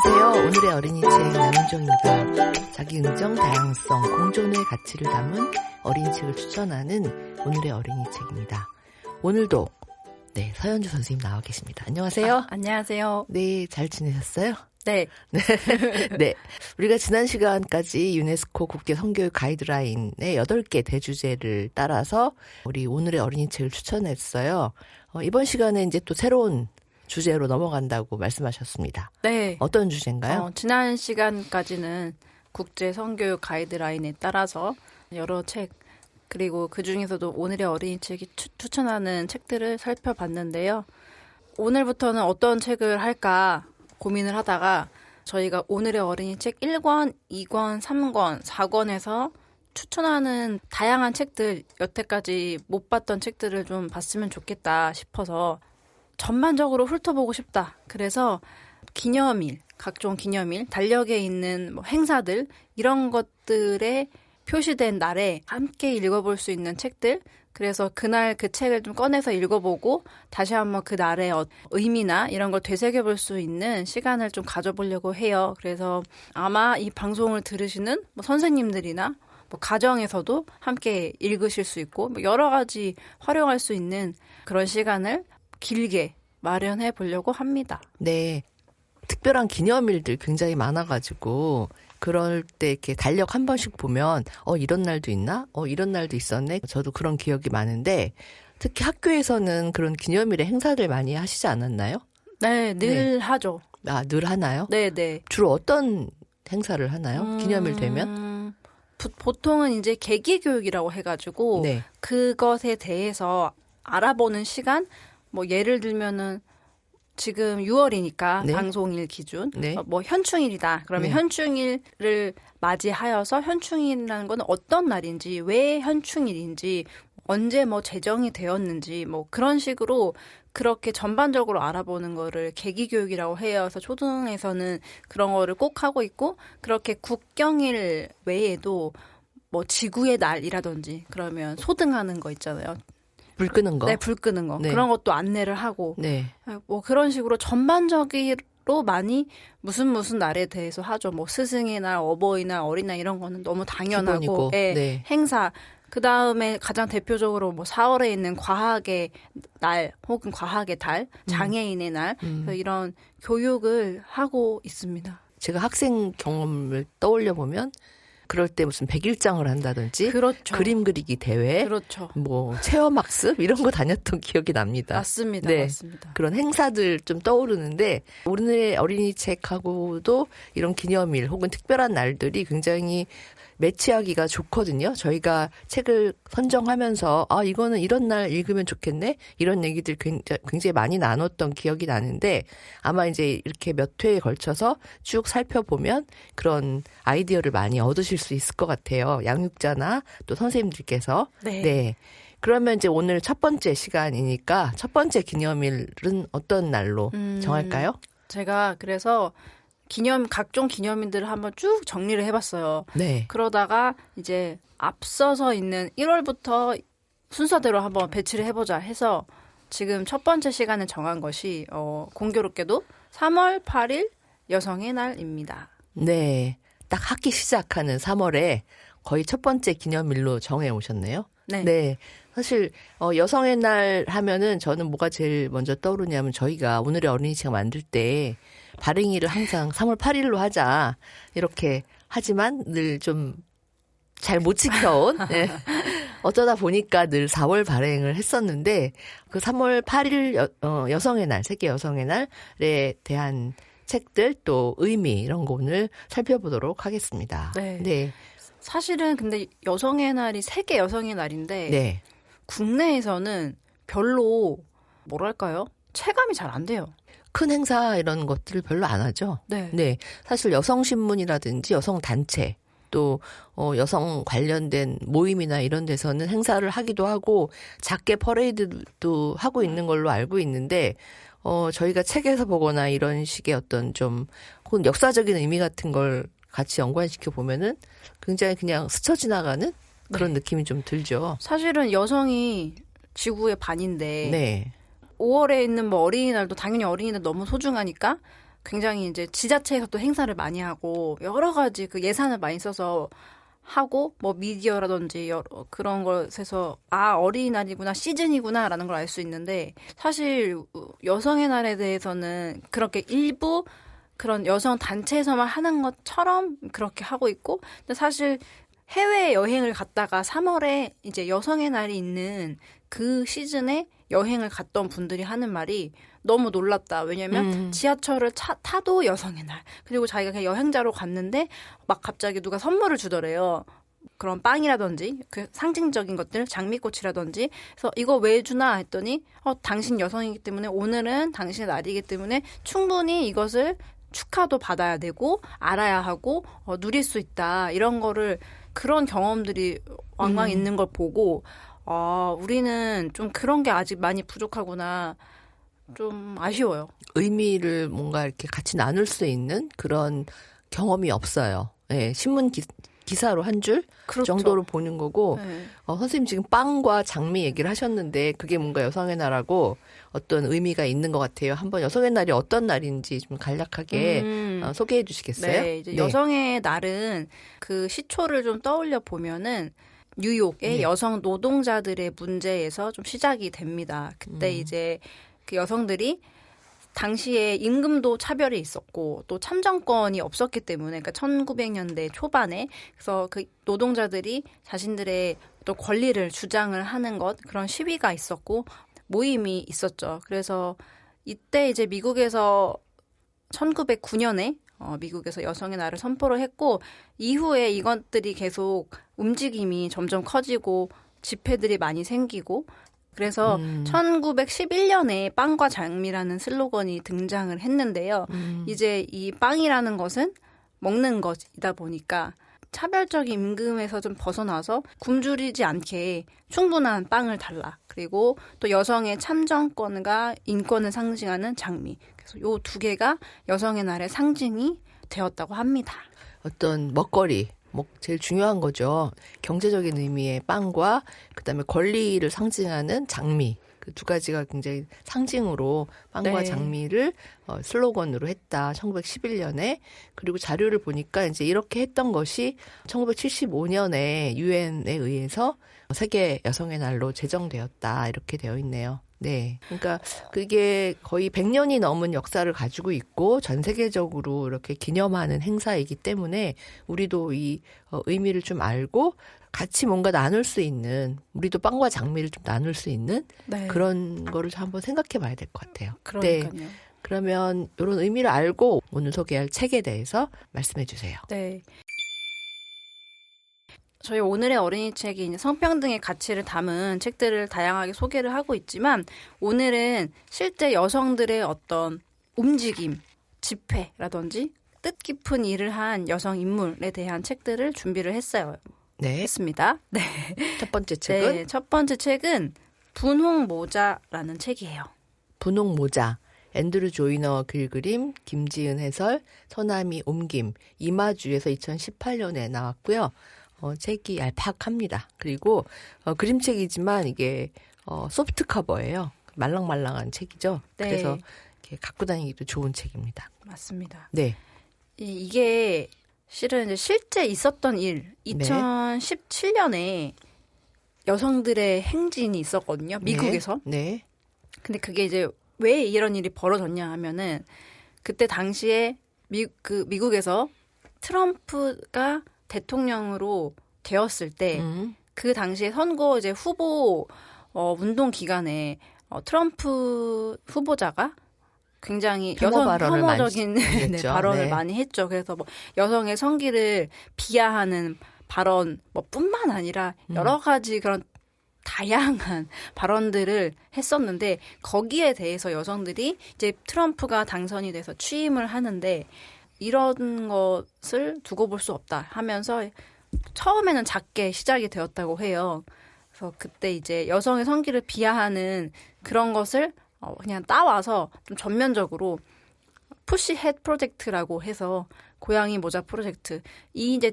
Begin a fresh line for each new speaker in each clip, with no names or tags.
안녕하세요. 오늘의 어린이 책 남윤정입니다. 자기응정, 다양성, 공존의 가치를 담은 어린이 책을 추천하는 오늘의 어린이 책입니다. 오늘도 서현주 선생님 나와 계십니다. 안녕하세요.
안녕하세요.
네, 잘 지내셨어요?
네.
네. 우리가 지난 시간까지 유네스코 국제 성교육 가이드라인의 8개 대주제를 따라서 우리 오늘의 어린이 책을 추천했어요. 이번 시간에 이제 또 새로운 주제로 넘어간다고 말씀하셨습니다.
네.
어떤 주제인가요?
지난 시간까지는 국제 성교육 가이드라인에 따라서 여러 책, 그리고 그중에서도 오늘의 어린이 책이 추천하는 책들을 살펴봤는데요. 오늘부터는 어떤 책을 할까 고민을 하다가 저희가 오늘의 어린이 책 1권, 2권, 3권, 4권에서 추천하는 다양한 책들, 여태까지 못 봤던 책들을 좀 봤으면 좋겠다 싶어서 전반적으로 훑어보고 싶다. 그래서 기념일, 각종 기념일, 달력에 있는 행사들, 이런 것들에 표시된 날에 함께 읽어볼 수 있는 책들, 그래서 그날 그 책을 좀 꺼내서 읽어보고 다시 한번 그 날의 의미나 이런 걸 되새겨볼 수 있는 시간을 좀 가져보려고 해요. 그래서 아마 이 방송을 들으시는 선생님들이나 가정에서도 함께 읽으실 수 있고 여러 가지 활용할 수 있는 그런 시간을 길게 마련해 보려고 합니다.
네. 특별한 기념일들 굉장히 많아가지고 그럴 때 이렇게 달력 한 번씩 보면 이런 날도 있나? 이런 날도 있었네. 저도 그런 기억이 많은데 특히 학교에서는 그런 기념일에 행사들 많이 하시지 않았나요?
네, 늘 하죠.
아, 늘 하나요?
네.
주로 어떤 행사를 하나요? 기념일 되면?
보통은 이제 계기교육이라고 해가지고
네.
그것에 대해서 알아보는 시간, 예를 들면은 지금 6월이니까
네.
방송일 기준
네.
현충일이다. 그러면
네.
현충일을 맞이하여서 현충일이라는 건 어떤 날인지, 왜 현충일인지, 언제 제정이 되었는지 그런 식으로 그렇게 전반적으로 알아보는 거를 계기교육이라고 해요. 그래서 초등에서는 그런 거를 꼭 하고 있고 그렇게 국경일 외에도 지구의 날이라든지 그러면 소등하는 거 있잖아요.
불 끄는 거?
네, 불 끄는 거.
네.
그런 것도 안내를 하고.
네.
그런 식으로 전반적으로 많이 무슨 날에 대해서 하죠. 스승의 날, 어버이날, 어린날 이런 거는 너무 당연하고.
기본이고. 네.
행사. 그 다음에 가장 대표적으로 4월에 있는 과학의 날 혹은 과학의 달, 장애인의 날. 이런 교육을 하고 있습니다.
제가 학생 경험을 떠올려 보면 그럴 때 무슨 백일장을 한다든지
그렇죠.
그림 그리기 대회,
그렇죠.
체험학습 이런 거 다녔던 기억이 납니다.
맞습니다.
네.
맞습니다.
그런 행사들 좀 떠오르는데 오늘의 어린이 책하고도 이런 기념일 혹은 특별한 날들이 굉장히 매치하기가 좋거든요. 저희가 책을 선정하면서 이거는 이런 날 읽으면 좋겠네. 이런 얘기들 굉장히 많이 나눴던 기억이 나는데 아마 이제 이렇게 몇 회에 걸쳐서 쭉 살펴보면 그런 아이디어를 많이 얻으실 수 있을 것 같아요. 양육자나 또 선생님들께서.
네.
그러면 이제 오늘 첫 번째 시간이니까 첫 번째 기념일은 어떤 날로 정할까요?
제가 그래서 각종 기념일들을 한번 쭉 정리를 해봤어요.
네.
그러다가 이제 앞서서 있는 1월부터 순서대로 한번 배치를 해보자 해서 지금 첫 번째 시간을 정한 것이 공교롭게도 3월 8일 여성의 날입니다.
네. 딱 학기 시작하는 3월에 거의 첫 번째 기념일로 정해 오셨네요.
네.
사실 여성의 날 하면은 저는 뭐가 제일 먼저 떠오르냐면 저희가 오늘의 어린이 책 만들 때 발행일을 항상 3월 8일로 하자 이렇게 하지만 늘 좀 잘 못 지켜온 네. 어쩌다 보니까 늘 4월 발행을 했었는데 그 3월 8일 여성의 날, 세계 여성의 날에 대한 책들 또 의미 이런 거 오늘 살펴보도록 하겠습니다.
네. 사실은 근데 여성의 날이 세계 여성의 날인데
네.
국내에서는 별로 뭐랄까요? 체감이 잘 안 돼요.
큰 행사 이런 것들을 별로 안 하죠.
네.
사실 여성신문이라든지 여성단체 또 여성 관련된 모임이나 이런 데서는 행사를 하기도 하고 작게 퍼레이드도 하고 있는 걸로 알고 있는데 저희가 책에서 보거나 이런 식의 어떤 좀 혹은 역사적인 의미 같은 걸 같이 연관시켜 보면은 굉장히 그냥 스쳐 지나가는 그런 느낌이 좀 들죠.
사실은 여성이 지구의 반인데
네.
5월에 있는 어린이날도 당연히 어린이날 너무 소중하니까 굉장히 이제 지자체에서 또 행사를 많이 하고 여러 가지 그 예산을 많이 써서 하고 뭐 미디어라든지 여러 그런 것에서 어린이날이구나 시즌이구나라는 걸 알 수 있는데 사실 여성의 날에 대해서는 그렇게 일부 그런 여성 단체에서만 하는 것처럼 그렇게 하고 있고 근데 사실 해외 여행을 갔다가 3월에 이제 여성의 날이 있는 그 시즌에 여행을 갔던 분들이 하는 말이 너무 놀랍다. 왜냐면 지하철을 타도 여성의 날. 그리고 자기가 그냥 여행자로 갔는데 막 갑자기 누가 선물을 주더래요. 그런 빵이라든지 그 상징적인 것들, 장미꽃이라든지. 그래서 이거 왜 주나 했더니 당신 여성이기 때문에 오늘은 당신의 날이기 때문에 충분히 이것을 축하도 받아야 되고 알아야 하고 누릴 수 있다. 이런 거를 그런 경험들이 왕왕 있는 걸 보고 우리는 좀 그런 게 아직 많이 부족하구나. 좀 아쉬워요.
의미를 뭔가 이렇게 같이 나눌 수 있는 그런 경험이 없어요. 네, 신문 기사로 한 줄
그렇죠.
정도로 보는 거고
네.
선생님 지금 빵과 장미 얘기를 하셨는데 그게 뭔가 여성의 날하고 어떤 의미가 있는 것 같아요. 한번 여성의 날이 어떤 날인지 좀 간략하게 소개해 주시겠어요?
네, 이제 여성의 날은 그 시초를 좀 떠올려 보면은 뉴욕의 여성 노동자들의 문제에서 좀 시작이 됩니다. 그때 이제 그 여성들이 당시에 임금도 차별이 있었고 또 참정권이 없었기 때문에 그러니까 1900년대 초반에 그래서 그 노동자들이 자신들의 또 권리를 주장을 하는 것 그런 시위가 있었고 모임이 있었죠. 그래서 이때 이제 미국에서 1909년에 미국에서 여성의 날을 선포를 했고 이후에 이것들이 계속 움직임이 점점 커지고 집회들이 많이 생기고 그래서 1911년에 빵과 장미라는 슬로건이 등장을 했는데요. 이제 이 빵이라는 것은 먹는 것이다 보니까 차별적인 임금에서 좀 벗어나서 굶주리지 않게 충분한 빵을 달라. 그리고 또 여성의 참정권과 인권을 상징하는 장미. 그래서 요 두 개가 여성의 날의 상징이 되었다고 합니다.
어떤 먹거리. 제일 중요한 거죠. 경제적인 의미의 빵과 그다음에 권리를 상징하는 장미. 그 두 가지가 굉장히 상징으로 빵과 장미를 슬로건으로 했다. 1911년에. 그리고 자료를 보니까 이제 이렇게 했던 것이 1975년에 유엔에 의해서 세계 여성의 날로 제정되었다. 이렇게 되어 있네요. 네. 그러니까 그게 거의 100년이 넘은 역사를 가지고 있고 전 세계적으로 이렇게 기념하는 행사이기 때문에 우리도 이 의미를 좀 알고 같이 뭔가 나눌 수 있는 우리도 빵과 장미를 좀 나눌 수 있는 그런 거를 한번 생각해 봐야 될 것 같아요.
그러니까요.
네. 그러면 이런 의미를 알고 오늘 소개할 책에 대해서 말씀해 주세요.
네. 저희 오늘의 어린이 책이 이제 성평등의 가치를 담은 책들을 다양하게 소개를 하고 있지만 오늘은 실제 여성들의 어떤 움직임, 집회라든지 뜻깊은 일을 한 여성 인물에 대한 책들을 준비를 했어요.
네.
했습니다. 네.
첫 번째 책은?
네, 첫 번째 책은 분홍 모자라는 책이에요.
분홍 모자. 앤드루 조이너 글그림, 김지은 해설, 서남이 옮김, 이마주에서 2018년에 나왔고요. 책이 얄팍합니다. 그리고 그림책이지만 이게 소프트 커버예요. 말랑말랑한 책이죠.
네.
그래서 이렇게 갖고 다니기도 좋은 책입니다.
맞습니다.
네.
이게 실은 이제 실제 있었던 일, 2017년에 여성들의 행진이 있었거든요. 미국에서.
네.
근데 그게 이제 왜 이런 일이 벌어졌냐 하면은 그때 당시에 미국에서 트럼프가 대통령으로 되었을 때 그 당시에 선거 이제 후보 운동 기간에 트럼프 후보자가 굉장히 혐오적인 발언을 많이 했죠. 그래서 뭐 여성의 성기를 비하하는 발언 뿐만 아니라 여러 가지 그런 다양한 발언들을 했었는데 거기에 대해서 여성들이 이제 트럼프가 당선이 돼서 취임을 하는데 이런 것을 두고 볼 수 없다 하면서 처음에는 작게 시작이 되었다고 해요. 그래서 그때 이제 여성의 성기를 비하하는 그런 것을 그냥 따와서 좀 전면적으로 푸시 헤드 프로젝트라고 해서 고양이 모자 프로젝트. 이 이제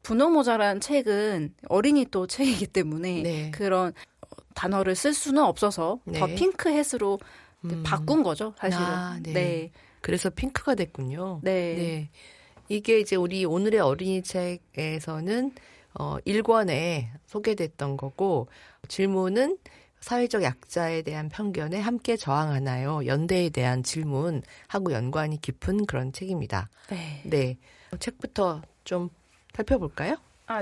분홍 모자라는 책은 어린이 또 책이기 때문에 그런 단어를 쓸 수는 없어서 더 핑크햇으로 바꾼 거죠, 사실은. 네.
그래서 핑크가 됐군요.
네.
이게 이제 우리 오늘의 어린이 책에서는 1권에 소개됐던 거고, 질문은 사회적 약자에 대한 편견에 함께 저항하나요? 연대에 대한 질문하고 연관이 깊은 그런 책입니다.
네.
네. 책부터 좀 살펴볼까요?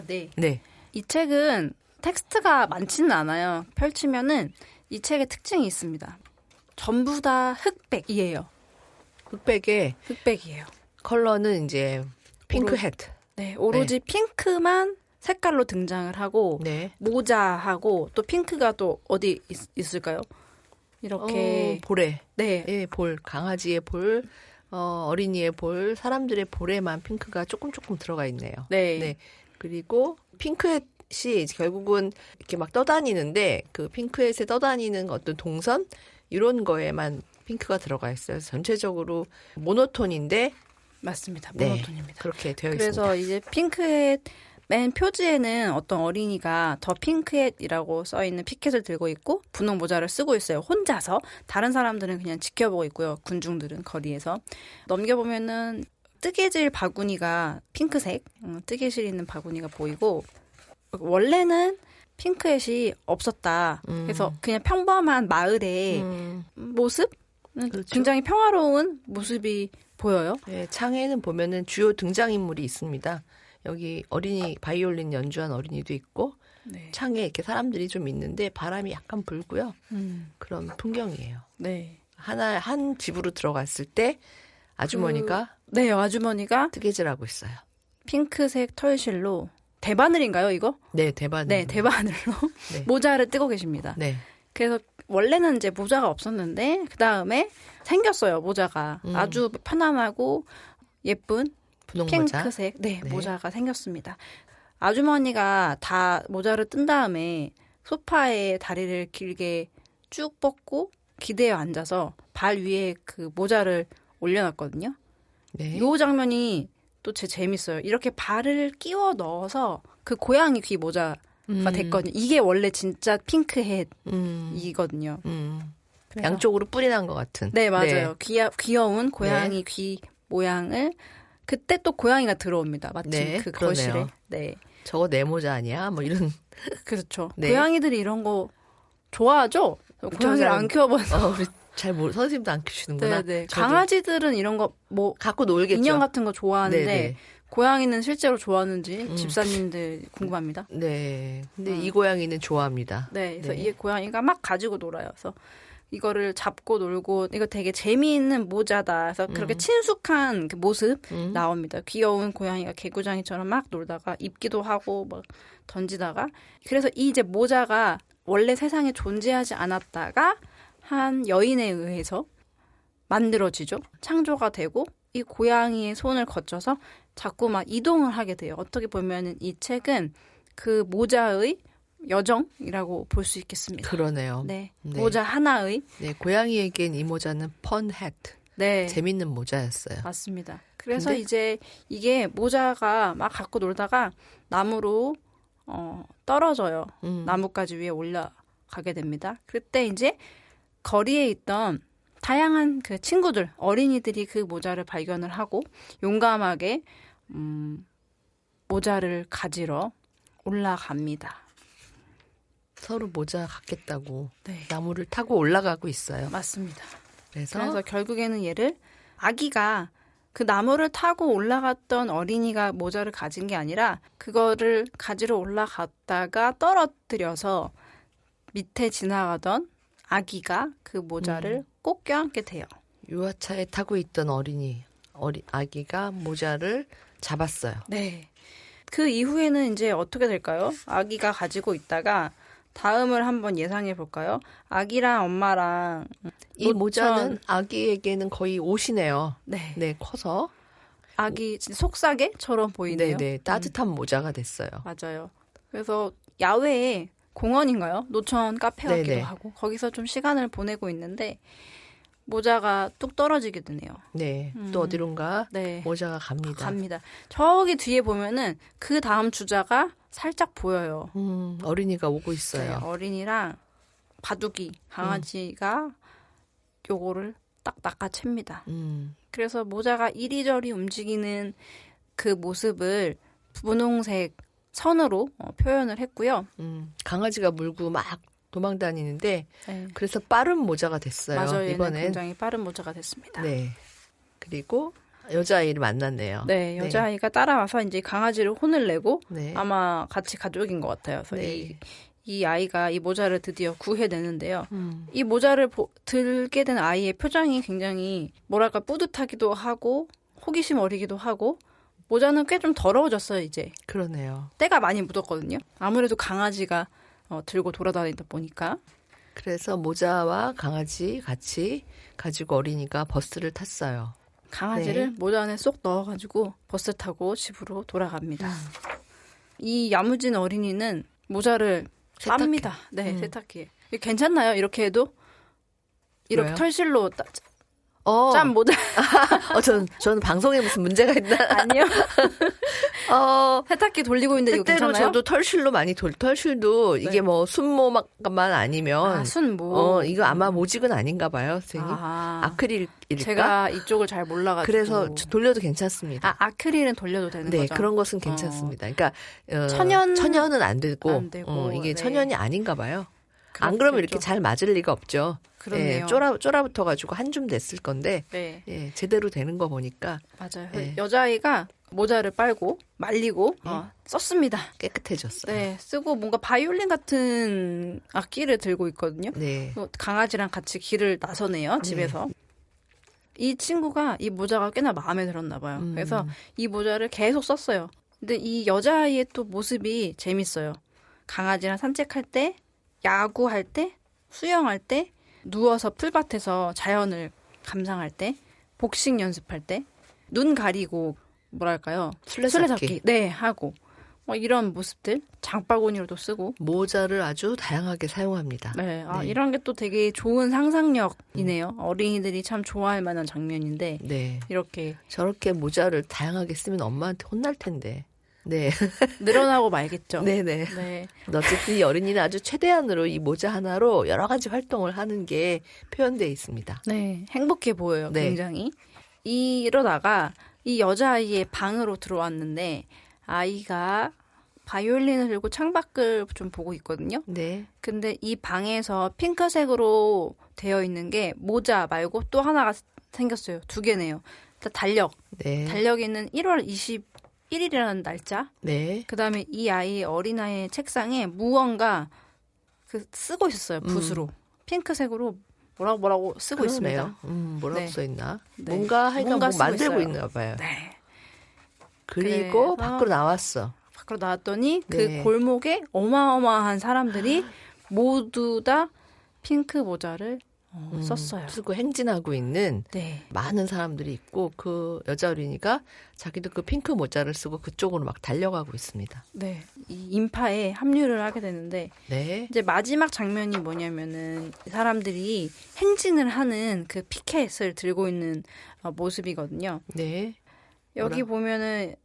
네.
네.
이 책은 텍스트가 많지는 않아요. 펼치면은 이 책의 특징이 있습니다. 전부 다 흑백이에요. 흑백이에요.
컬러는 이제 핑크햇.
네, 오로지 핑크만 색깔로 등장을 하고
네.
모자하고 또 핑크가 또 어디 있을까요? 이렇게
볼에.
네.
예, 볼. 강아지의 볼, 어린이의 볼, 사람들의 볼에만 핑크가 조금 들어가 있네요.
네.
그리고 핑크햇이 결국은 이렇게 막 떠다니는데 그 핑크햇에 떠다니는 어떤 동선 이런 거에만 핑크가 들어가 있어요. 그래서 전체적으로 모노톤인데
맞습니다.
네,
모노톤입니다.
그렇게 되어
그래서
있습니다.
이제 핑크햇 맨 표지에는 어떤 어린이가 더 핑크햇이라고 써있는 피켓을 들고 있고 분홍 모자를 쓰고 있어요. 혼자서. 다른 사람들은 그냥 지켜보고 있고요. 군중들은 거리에서. 넘겨보면은 뜨개질 바구니가 핑크색, 뜨개질 있는 바구니가 보이고 원래는 핑크햇이 없었다. 그래서 그냥 평범한 마을의 모습?
그렇죠.
굉장히 평화로운 모습이 보여요.
네, 창에는 보면은 주요 등장인물이 있습니다. 여기 어린이 바이올린 연주한 어린이도 있고
네.
창에 이렇게 사람들이 좀 있는데 바람이 약간 불고요. 그런 풍경이에요.
네.
한 집으로 들어갔을 때 아주머니가
네, 아주머니가
뜨개질하고 있어요.
핑크색 털실로 대바늘인가요, 이거?
네, 대바늘.
네, 대바늘로
네.
모자를 뜨고 계십니다.
네.
그래서 원래는 이제 모자가 없었는데 그 다음에 생겼어요, 모자가. 아주 편안하고 예쁜
분홍 모자.
핑크색
네.
모자가 생겼습니다. 아주머니가 다 모자를 뜬 다음에 소파에 다리를 길게 쭉 뻗고 기대어 앉아서 발 위에 그 모자를 올려놨거든요.
네.
이 장면이 또 제 재밌어요. 이렇게 발을 끼워 넣어서 그 고양이 귀 모자가 됐거든요. 이게 원래 진짜 핑크햇이거든요. 그래서
양쪽으로 뿌리 난 것 같은.
네, 맞아요. 귀여운 고양이 귀 모양을 그때 또 고양이가 들어옵니다. 마침
네,
그
그러네요.
거실에. 네.
저거 내 모자 아니야? 뭐 이런.
그렇죠.
네.
고양이들이 이런 거 좋아하죠? 고양이를 안 키워봐서.
우리 선생님도 안 키우시는구나.
네.
저도
강아지들은 이런 거 뭐
갖고 놀겠죠.
인형 같은 거 좋아하는데
네네.
고양이는 실제로 좋아하는지 집사님들 궁금합니다.
네. 근데 이 고양이는 좋아합니다.
네. 그래서 이 고양이가 막 가지고 놀아요. 그래서 이거를 잡고 놀고 이거 되게 재미있는 모자다. 그래서 그렇게 친숙한 그 모습 나옵니다. 귀여운 고양이가 개구장이처럼 막 놀다가 입기도 하고 막 던지다가 그래서 이 이제 모자가 원래 세상에 존재하지 않았다가 한 여인에 의해서 만들어지죠. 창조가 되고 이 고양이의 손을 거쳐서 자꾸 막 이동을 하게 돼요. 어떻게 보면은 이 책은 그 모자의 여정이라고 볼 수 있겠습니다.
그러네요.
네.
네.
모자 하나의.
네, 고양이에겐 이 모자는 펀햇.
네.
재밌는 모자였어요.
맞습니다. 그래서
근데?
이제 이게 모자가 막 갖고 놀다가 나무로 떨어져요. 나뭇가지 위에 올라가게 됩니다. 그때 이제 거리에 있던 다양한 그 친구들, 어린이들이 그 모자를 발견을 하고 용감하게 모자를 가지러 올라갑니다.
서로 모자 갖겠다고
네.
나무를 타고 올라가고 있어요.
맞습니다.
그래서
그래서 결국에는 얘를 아기가 그 나무를 타고 올라갔던 어린이가 모자를 가진 게 아니라 그거를 가지러 올라갔다가 떨어뜨려서 밑에 지나가던 아기가 그 모자를 꼭 껴안게 돼요.
유아차에 타고 있던 아기가 모자를 잡았어요.
네. 그 이후에는 이제 어떻게 될까요? 아기가 가지고 있다가 다음을 한번 예상해 볼까요? 아기랑 엄마랑
이 모자는 아기에게는 거의 옷이네요.
네.
네, 커서.
아기 진짜 속삭이처럼 보이네요.
네, 따뜻한 모자가 됐어요.
맞아요. 그래서 야외에 공원인가요? 노천 카페 같기도
네네.
하고 거기서 좀 시간을 보내고 있는데 모자가 뚝 떨어지게 되네요.
네, 또 어디론가
네.
모자가 갑니다.
갑니다. 저기 뒤에 보면은 그 다음 주자가 살짝 보여요.
어린이가 오고
네,
있어요.
어린이랑 바둑이 강아지가 요거를 딱 낚아챕니다.
음.
그래서 모자가 이리저리 움직이는 그 모습을 분홍색 선으로 표현을 했고요.
강아지가 물고 막 도망 다니는데
네.
그래서 빠른 모자가 됐어요.
맞아요. 얘는
이번엔.
굉장히 빠른 모자가 됐습니다.
네. 그리고 여자아이를 만났네요.
네, 여자아이가 따라와서 이제 강아지를 혼을 내고
네.
아마 같이 가족인 것 같아요. 그래서
네.
이 아이가 이 모자를 드디어 구해내는데요. 이 모자를 들게 된 아이의 표정이 굉장히 뭐랄까 뿌듯하기도 하고 호기심 어리기도 하고 모자는 꽤 좀 더러워졌어요, 이제.
그러네요.
때가 많이 묻었거든요. 아무래도 강아지가 들고 돌아다니다 보니까.
그래서 모자와 강아지 같이 가지고 어린이가 버스를 탔어요.
강아지를
네.
모자 안에 쏙 넣어가지고 버스 타고 집으로 돌아갑니다. 이 야무진 어린이는 모자를
세탁기.
쌉니다. 네, 세탁기에. 이게 괜찮나요? 이렇게 해도? 이렇게
왜요?
털실로 짠 모자.
저는 방송에 무슨 문제가 있나?
아니요. 세탁기 돌리고 있는데 이거
때때로
괜찮나요?
저도 털실로 많이 털실도
네.
이게 뭐 순모만 아니면
순모.
이거 아마 모직은 아닌가 봐요, 선생님. 아크릴일까?
제가 이쪽을 잘 몰라가지고.
그래서 돌려도 괜찮습니다.
아크릴은 돌려도 되는
네,
거죠?
그런 것은 괜찮습니다. 그러니까
천연은
안 되고, 이게
네.
천연이 아닌가 봐요. 안 그러면 이렇게
그렇겠죠.
잘 맞을 리가 없죠.
그렇네요.
쫄아붙어 가지고 한 줌 됐을 건데
네,
제대로 되는 거 보니까
맞아요.
네.
여자아이가 모자를 빨고 말리고 썼습니다.
깨끗해졌어요.
네, 쓰고 뭔가 바이올린 같은 악기를 들고 있거든요.
네.
강아지랑 같이 길을 나서네요, 집에서. 이 친구가 이 모자가 꽤나 마음에 들었나 봐요. 그래서 이 모자를 계속 썼어요. 근데 이 여자아이의 또 모습이 재밌어요. 강아지랑 산책할 때, 야구할 때, 수영할 때, 누워서 풀밭에서 자연을 감상할 때, 복싱 연습할 때, 눈 가리고 뭐랄까요?
술래잡기.
네, 하고. 이런 모습들 장바구니로도 쓰고
모자를 아주 다양하게 사용합니다.
네, 이런 게 또 되게 좋은 상상력이네요. 어린이들이 참 좋아할 만한 장면인데
네.
이렇게
저렇게 모자를 다양하게 쓰면 엄마한테 혼날 텐데. 네.
늘어나고 말겠죠.
네네.
네.
어쨌든 이 어린이는 아주 최대한으로 이 모자 하나로 여러 가지 활동을 하는 게 표현되어 있습니다.
네, 행복해 보여요.
네.
굉장히. 이러다가 이 여자아이의 방으로 들어왔는데 아이가 바이올린을 들고 창밖을 좀 보고 있거든요.
네.
근데 이 방에서 핑크색으로 되어 있는 게 모자 말고 또 하나가 생겼어요. 두 개네요. 일단 달력.
네.
달력에는 1월 21일이라는 날짜.
네.
그다음에 이 아이 어린아이의 책상에 무언가 쓰고 있었어요. 붓으로. 핑크색으로 뭐라고 쓰고
그러네요.
있습니다.
뭐라고
네.
써있나?
네.
뭔가 하여간
뭔가
뭐
쓰고
만들고
있어요.
있나 봐요.
네.
그리고
그래서
밖으로 나왔어.
밖으로 나왔더니
네.
그 골목에 어마어마한 사람들이 모두 다 핑크 모자를 썼어요.
쓰고 행진하고 있는
네.
많은 사람들이 있고 그 여자 어린이가 자기도 그 핑크 모자를 쓰고 그쪽으로 막 달려가고 있습니다.
네. 이 인파에 합류를 하게 되는데
네.
이제 마지막 장면이 뭐냐면은 사람들이 행진을 하는 그 피켓을 들고 있는 모습이거든요.
네.
여기 보면은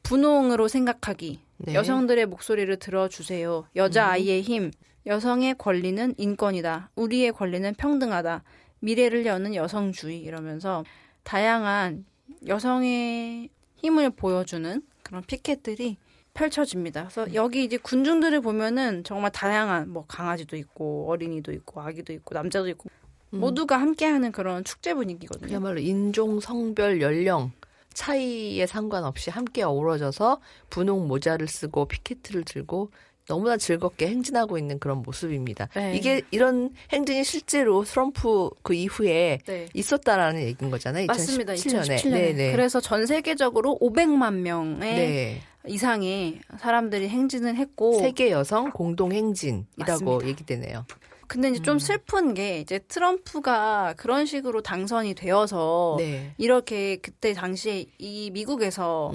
분홍으로 생각하기,
네.
여성들의 목소리를 들어주세요. 여자아이의 힘, 여성의 권리는 인권이다. 우리의 권리는 평등하다. 미래를 여는 여성주의 이러면서 다양한 여성의 힘을 보여주는 그런 피켓들이 펼쳐집니다. 그래서 여기 이제 군중들을 보면은 정말 다양한 뭐 강아지도 있고 어린이도 있고 아기도 있고 남자도 있고 모두가 함께하는 그런 축제 분위기거든요.
그야말로 인종, 성별, 연령 차이에 상관없이 함께 어우러져서 분홍 모자를 쓰고 피켓을 들고 너무나 즐겁게 행진하고 있는 그런 모습입니다.
네.
이런 행진이 실제로 트럼프 그 이후에
네.
있었다라는 얘기인 거잖아요.
맞습니다.
2017년에.
2017년에.
네네.
그래서 전 세계적으로 500만 명의
네.
이상의 사람들이 행진을 했고
세계 여성 공동 행진이라고
맞습니다.
얘기되네요.
근데 이제 좀 슬픈 게 이제 트럼프가 그런 식으로 당선이 되어서
네.
이렇게 그때 당시에 이 미국에서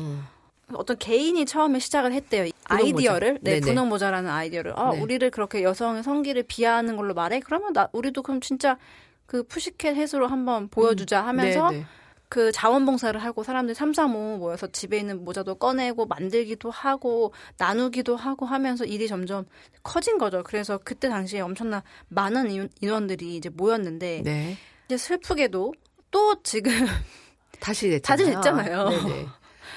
어떤 개인이 처음에 시작을 했대요. 아이디어를
모자.
네,
네네.
분홍 모자라는 아이디어를
네.
우리를 그렇게 여성의 성기를 비하하는 걸로 말해? 그러면 우리도 그럼 진짜 그 푸시켓 햇으로 한번 보여주자 하면서
네네.
그 자원봉사를 하고 사람들이 335 모여서 집에 있는 모자도 꺼내고 만들기도 하고 나누기도 하고 하면서 일이 점점 커진 거죠. 그래서 그때 당시에 엄청난 많은 인원들이 이제 모였는데
네.
이제 슬프게도 또 지금
다시 됐잖아요.
다시 됐잖아요.
네네.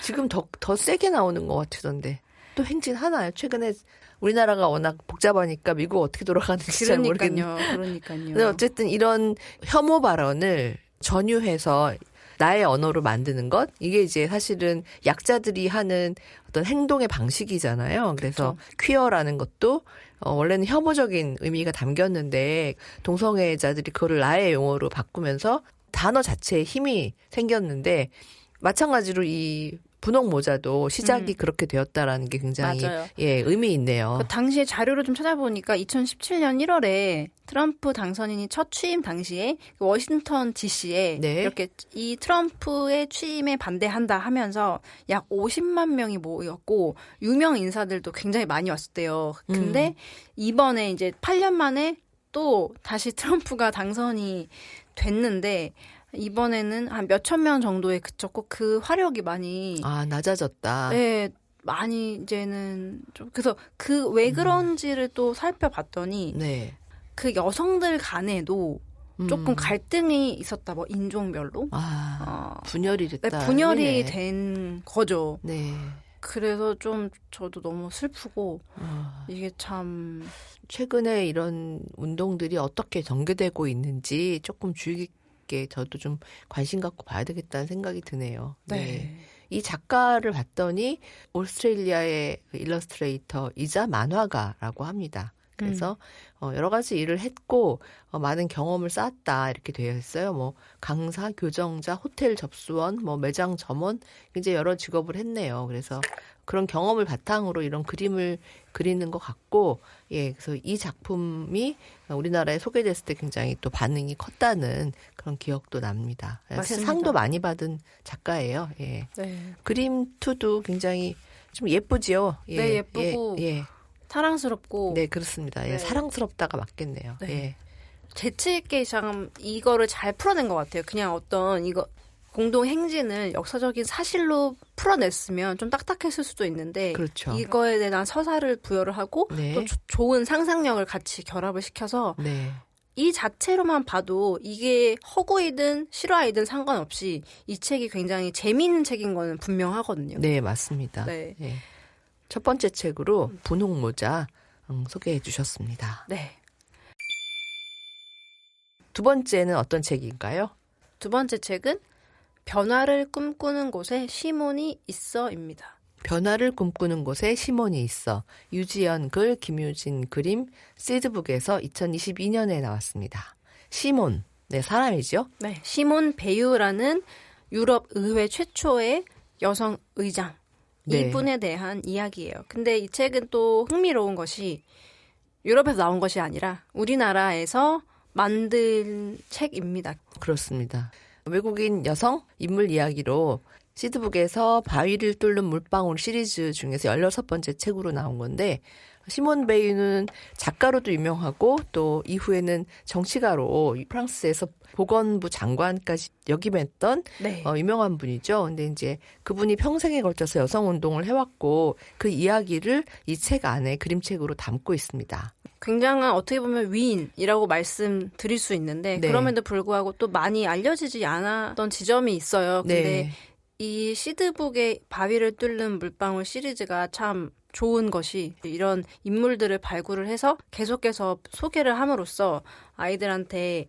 지금 더 세게 나오는 것 같으던데. 또 행진하나요? 최근에 우리나라가 워낙 복잡하니까 미국 어떻게 돌아가는지 잘 모르겠네요.
그러니까요.
근데 어쨌든 이런 혐오 발언을 전유해서 나의 언어로 만드는 것, 이게 이제 사실은 약자들이 하는 어떤 행동의 방식이잖아요. 그래서 그렇죠. 퀴어라는 것도 원래는 혐오적인 의미가 담겼는데 동성애자들이 그거를 나의 용어로 바꾸면서 단어 자체에 힘이 생겼는데, 마찬가지로 이 분홍 모자도 시작이 그렇게 되었다라는 게 굉장히
맞아요.
예, 의미 있네요.
그 당시에 자료를 좀 찾아보니까 2017년 1월에 트럼프 당선인이 첫 취임 당시에 워싱턴 DC에
네.
이렇게 이 트럼프의 취임에 반대한다 하면서 약 50만 명이 모였고 유명 인사들도 굉장히 많이 왔었대요. 근데 이번에 이제 8년 만에 또 다시 트럼프가 당선이 됐는데 이번에는 한 몇천 명 정도에 그쳤고 그 화력이 많이
낮아졌다.
네, 많이 이제는 좀 그래서 그 왜 그런지를 또 살펴봤더니
네.
그 여성들 간에도 조금 갈등이 있었다. 뭐 인종별로
분열이 됐다.
네, 분열이
네.
된 거죠.
네.
그래서 좀 저도 너무 슬프고 이게 참
최근에 이런 운동들이 어떻게 전개되고 있는지 조금 주의 깊게 저도 좀 관심 갖고 봐야 되겠다는 생각이 드네요.
네.
이 작가를 봤더니 오스트레일리아의 일러스트레이터이자 만화가라고 합니다. 그래서 여러 가지 일을 했고 많은 경험을 쌓았다 이렇게 되어 있어요. 뭐 강사, 교정자, 호텔 접수원, 뭐 매장 점원, 이제 여러 직업을 했네요. 그래서 그런 경험을 바탕으로 이런 그림을 그리는 것 같고, 예, 그래서 이 작품이 우리나라에 소개됐을 때 굉장히 또 반응이 컸다는 그런 기억도 납니다.
맞습니다.
상도 많이 받은 작가예요. 예.
네.
그림 투도 굉장히 좀 예쁘지요. 예.
네, 예쁘고
예.
사랑스럽고
네, 그렇습니다. 예,
네.
사랑스럽다가 맞겠네요.
네.
예.
재치 있게 참 이거를 잘 풀어낸 것 같아요. 그냥 어떤 이거 공동 행진을 역사적인 사실로 풀어냈으면 좀 딱딱했을 수도 있는데
그렇죠.
이거에 대한 서사를 부여를 하고
네.
또 좋은 상상력을 같이 결합을 시켜서
네.
이 자체로만 봐도 이게 허구이든 실화이든 상관없이 이 책이 굉장히 재미있는 책인 거는 분명하거든요.
네, 맞습니다.
네.
예. 첫 번째 책으로 분홍 모자 소개해 주셨습니다.
네.
두 번째는 어떤 책인가요?
두 번째 책은 변화를 꿈꾸는 곳에 시몬이 있어입니다.
변화를 꿈꾸는 곳에 시몬이 있어. 유지연 글, 김유진 그림, 시드북에서 2022년에 나왔습니다. 시몬, 네, 사람이죠?
네, 시몬 베유라는 유럽 의회 최초의 여성 의장.
네.
이분에 대한 이야기예요. 근데 이 책은 또 흥미로운 것이 유럽에서 나온 것이 아니라 우리나라에서 만든 책입니다.
그렇습니다. 외국인 여성 인물 이야기로 시드북에서 바위를 뚫는 물방울 시리즈 중에서 16번째 책으로 나온 건데, 시몬 베유는 작가로도 유명하고 또 이후에는 정치가로 프랑스에서 보건부 장관까지 역임했던
네.
유명한 분이죠. 근데 이제 그분이 평생에 걸쳐서 여성 운동을 해왔고 그 이야기를 이 책 안에 그림책으로 담고 있습니다.
굉장한 어떻게 보면 위인이라고 말씀드릴 수 있는데
네.
그럼에도 불구하고 또 많이 알려지지 않았던 지점이 있어요. 근데
네.
이 시드북의 바위를 뚫는 물방울 시리즈가 참 좋은 것이 이런 인물들을 발굴을 해서 계속해서 소개를 함으로써 아이들한테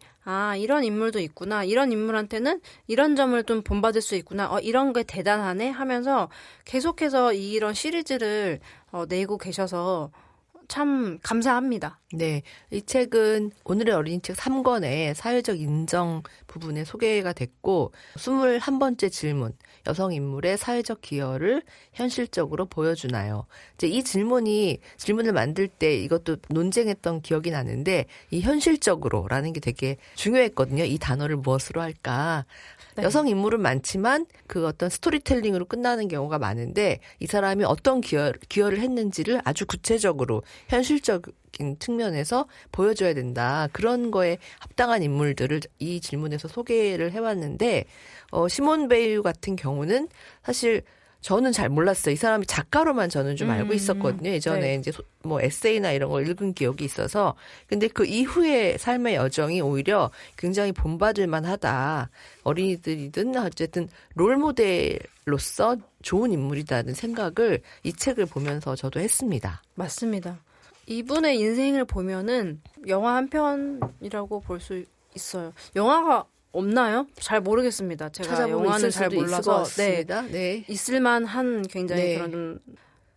이런 인물도 있구나. 이런 인물한테는 이런 점을 좀 본받을 수 있구나. 이런 게 대단하네 하면서 계속해서 이런 시리즈를 내고 계셔서 참 감사합니다.
네. 이 책은 오늘의 어린이 책 3권의 사회적 인정 부분에 소개가 됐고 21번째 질문, 여성 인물의 사회적 기여를 현실적으로 보여주나요? 이제 이 질문을 만들 때 이것도 논쟁했던 기억이 나는데 이 현실적으로라는 게 되게 중요했거든요. 이 단어를 무엇으로 할까? 네. 여성 인물은 많지만 그 어떤 스토리텔링으로 끝나는 경우가 많은데 이 사람이 어떤 기여를 했는지를 아주 구체적으로 현실적인 측면에서 보여줘야 된다. 그런 거에 합당한 인물들을 이 질문에서 소개를 해왔는데 시몬 베일 같은 경우는 사실 저는 잘 몰랐어요. 이 사람이 작가로만 저는 좀 알고 있었거든요. 예전에
네.
이제 뭐 에세이나 이런 걸 읽은 기억이 있어서. 근데 그 이후의 삶의 여정이 오히려 굉장히 본받을 만하다. 어린이들이든 어쨌든 롤모델로서 좋은 인물이다는 생각을 이 책을 보면서 저도 했습니다.
맞습니다. 이분의 인생을 보면은 영화 한 편이라고 볼 수 있어요. 영화가 없나요? 잘 모르겠습니다. 제가
찾아보면
영화는
있을
잘
수도 있을
몰라서
것 같습니다. 네.
있을만한 굉장히
네.
그런 좀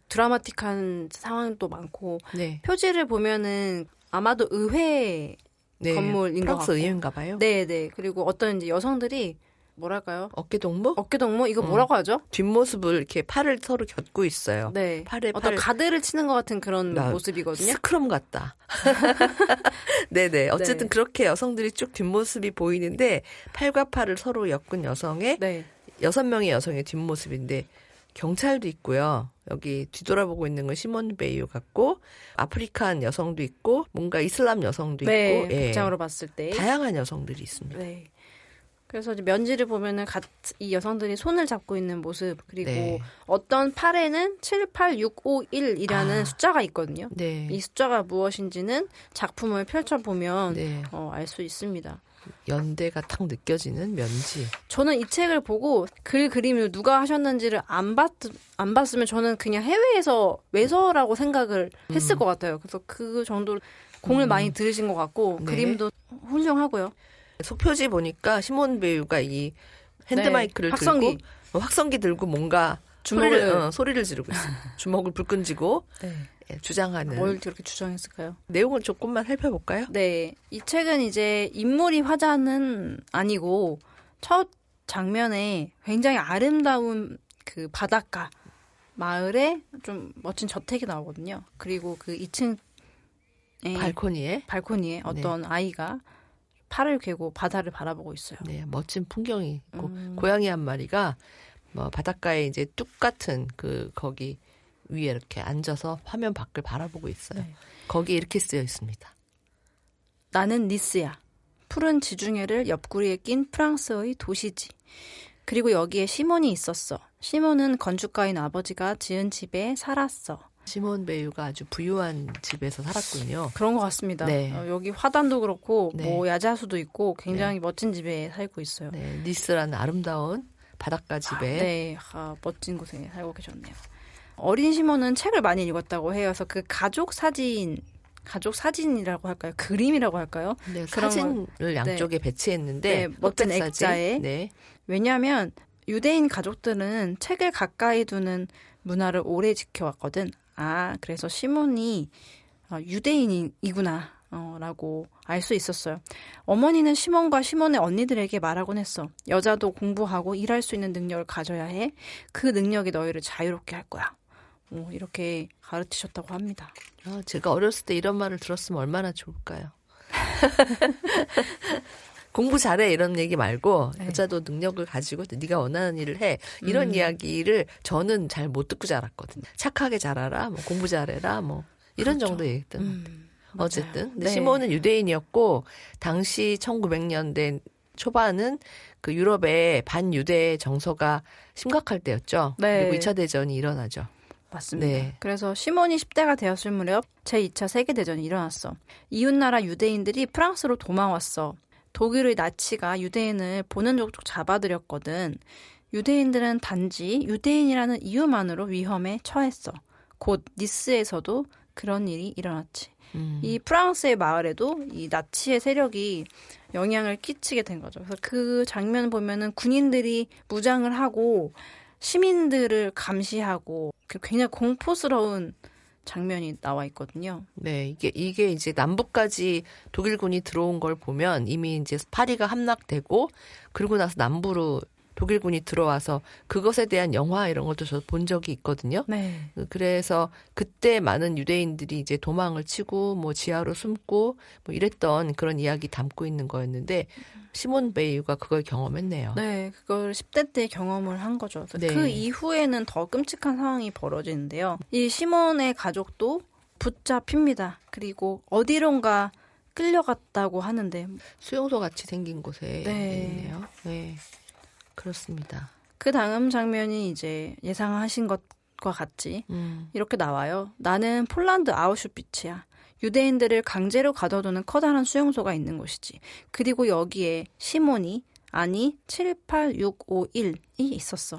드라마틱한 상황도 많고
네.
표지를 보면은 아마도 의회
네.
건물인 것
프랑스
같고.
의회인가 봐요.
네네. 그리고 어떤 이제 여성들이 뭐랄까요?
어깨 동무?
어깨 동무 이거 뭐라고 하죠?
뒷모습을 이렇게 팔을 서로 곁고 있어요.
네.
팔에
어떤 가드를 치는 것 같은 그런 모습이거든요.
스크럼 같다. 네네. 어쨌든
네.
그렇게 여성들이 쭉 뒷모습이 보이는데 팔과 팔을 서로 엮은 여성의
네.
6명의 여성의 뒷모습인데 경찰도 있고요. 여기 뒤돌아보고 있는 건 시몬 베이유 같고 아프리칸 여성도 있고 뭔가 이슬람 여성도
네.
있고 예.
백장으로 봤을 때.
다양한 여성들이 있습니다.
네. 그래서 이제 면지를 보면은 이 여성들이 손을 잡고 있는 모습 그리고
네.
어떤 팔에는 78651이라는 숫자가 있거든요.
네.
이 숫자가 무엇인지는 작품을 펼쳐보면
네.
알 수 있습니다.
연대가 딱 느껴지는 면지.
저는 이 책을 보고 그림을 누가 하셨는지를 안 봤으면 저는 그냥 해외에서 외서라고 생각을 했을 것 같아요. 그래서 그 정도로 공을 많이 들으신 것 같고
네.
그림도 훌륭하고요.
속표지 보니까 시몬 베이유가 이 핸드마이크를
네, 확성기.
들고 확성기 들고 뭔가 소리를 지르고 있어요. 주먹을 불끈쥐고
네.
예, 주장하는.
뭘 그렇게 주장했을까요?
내용을 조금만 살펴볼까요?
네. 이 책은 이제 인물이 화자는 아니고 첫 장면에 굉장히 아름다운 그 바닷가 마을에 좀 멋진 저택이 나오거든요. 그리고 그 2층 발코니에 어떤 아이가 팔을 괴고 바다를 바라보고 있어요.
네, 멋진 풍경이 있고 고양이 한 마리가 뭐 바닷가에 이제 뚝 같은 거기 위에 이렇게 앉아서 화면 밖을 바라보고 있어요.
네.
거기에 이렇게 쓰여 있습니다.
나는 니스야. 푸른 지중해를 옆구리에 낀 프랑스의 도시지. 그리고 여기에 시몬이 있었어. 시몬은 건축가인 아버지가 지은 집에 살았어.
시몬 베이유가 아주 부유한 집에서 살았군요.
그런 것 같습니다.
네.
여기 화단도 그렇고
네.
뭐 야자수도 있고 굉장히 멋진 집에 살고 있어요.
네, 니스라는 아름다운 바닷가 집에.
네, 멋진 곳에 살고 계셨네요. 어린 시몬은 책을 많이 읽었다고 해요. 그래서 그 가족 사진이라고 할까요? 그림이라고 할까요?
네,
그런
사진을 양쪽에 배치했는데
네, 멋진
흑백 사진.
액자에.
네.
왜냐하면 유대인 가족들은 책을 가까이 두는 문화를 오래 지켜왔거든. 그래서 시몬이 유대인이구나 라고 알 수 있었어요. 어머니는 시몬과 시몬의 언니들에게 말하곤 했어. 여자도 공부하고 일할 수 있는 능력을 가져야 해. 그 능력이 너희를 자유롭게 할 거야. 이렇게 가르치셨다고 합니다.
제가 어렸을 때 이런 말을 들었으면 얼마나 좋을까요? 공부 잘해 이런 얘기 말고
네.
여자도 능력을 가지고 네가 원하는 일을 해 이런 이야기를 저는 잘 못 듣고 자랐거든요. 착하게 자라라, 뭐 공부 잘해라, 뭐 이런
그렇죠.
정도 얘기든. 어쨌든 근데
네.
시몬은 유대인이었고 당시 1900년대 초반은 그 유럽의 반유대 정서가 심각할 때였죠.
네.
그리고 2차 대전이 일어나죠.
맞습니다.
네.
그래서 시몬이 10대가 되었을 무렵 제2차 세계대전이 일어났어. 이웃나라 유대인들이 프랑스로 도망왔어. 독일의 나치가 유대인을 보는 족족 잡아들였거든. 유대인들은 단지 유대인이라는 이유만으로 위험에 처했어. 곧 니스에서도 그런 일이 일어났지. 이 프랑스의 마을에도 이 나치의 세력이 영향을 끼치게 된 거죠. 그래서 그 장면 보면은 군인들이 무장을 하고 시민들을 감시하고 굉장히 공포스러운 장면이 나와 있거든요.
네, 이게 이제 남부까지 독일군이 들어온 걸 보면 이미 이제 파리가 함락되고 그러고 나서 남부로 독일군이 들어와서 그것에 대한 영화 이런 것도 저 본 적이 있거든요.
네.
그래서 그때 많은 유대인들이 이제 도망을 치고 뭐 지하로 숨고 뭐 이랬던 그런 이야기 담고 있는 거였는데 시몬 베이유가 그걸 경험했네요.
네, 그걸 10대 때 경험을 한 거죠.
네.
그 이후에는 더 끔찍한 상황이 벌어지는데요. 이 시몬의 가족도 붙잡힙니다. 그리고 어디론가 끌려갔다고 하는데
수용소 같이 생긴 곳에
네.
있네요. 네, 그렇습니다.
그 다음 장면이 이제 예상하신 것과 같이 이렇게 나와요. 나는 폴란드 아우슈비츠야. 유대인들을 강제로 가둬두는 커다란 수용소가 있는 곳이지. 그리고 여기에 시몬이 아니 78651이 있었어.